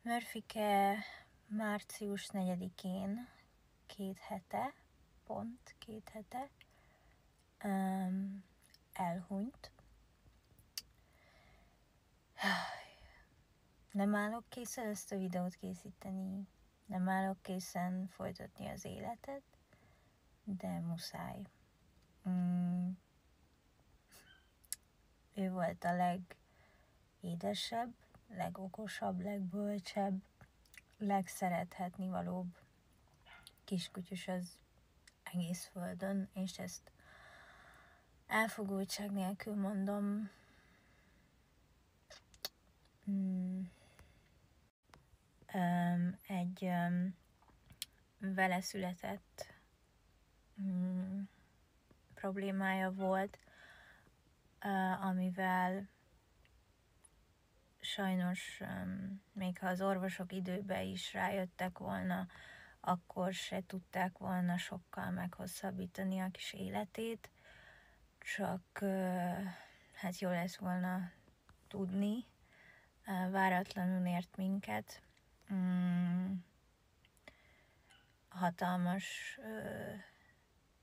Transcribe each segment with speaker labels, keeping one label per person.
Speaker 1: Murphyke március 4-én, 2 hete, pont 2 hete elhunyt. Nem állok készen ezt a videót készíteni, nem állok készen folytatni az életet, de muszáj. Ő volt a legédesebb, legokosabb, legbölcsebb, legszerethetnivalóbb kiskutyus az egész földön, és ezt elfogultság nélkül mondom. Egy vele született problémája volt, amivel sajnos még ha az orvosok időben is rájöttek volna, akkor se tudták volna sokkal meghosszabbítani a kis életét, csak hát jó lesz volna tudni. Váratlanul ért minket. Hatalmas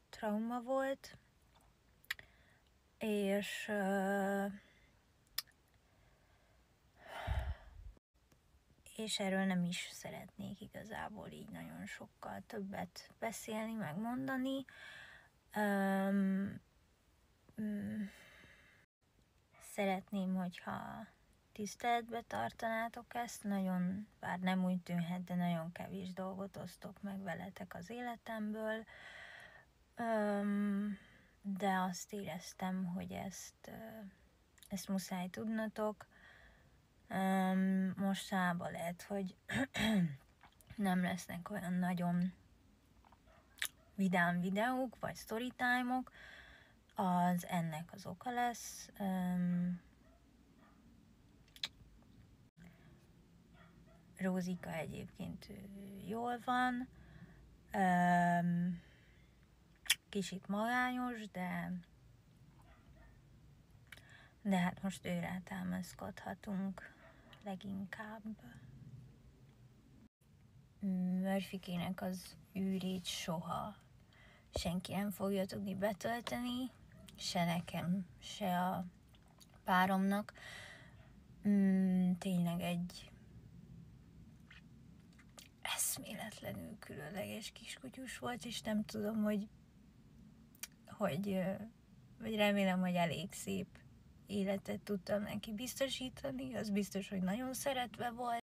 Speaker 1: trauma volt, és erről nem is szeretnék igazából így nagyon sokkal többet beszélni, megmondani. Szeretném, hogyha tiszteletbe tartanátok ezt, nagyon, bár nem úgy tűnhet, de nagyon kevés dolgot osztok meg veletek az életemből, de azt éreztem, hogy ezt muszáj tudnatok. Mostanában lehet, hogy nem lesznek olyan nagyon vidám videók, vagy storytime-ok, az ennek az oka lesz. Rózika egyébként jól van, kicsit magányos, de hát most őre támaszkodhatunk leginkább. Murphykének az űrét soha senki nem fogja tudni betölteni, se nekem, se a páromnak. Tényleg egy eszméletlenül különleges kiskutyus volt, és nem tudom, vagy remélem, hogy elég szép életet tudtam neki biztosítani. Az biztos, hogy nagyon szeretve volt.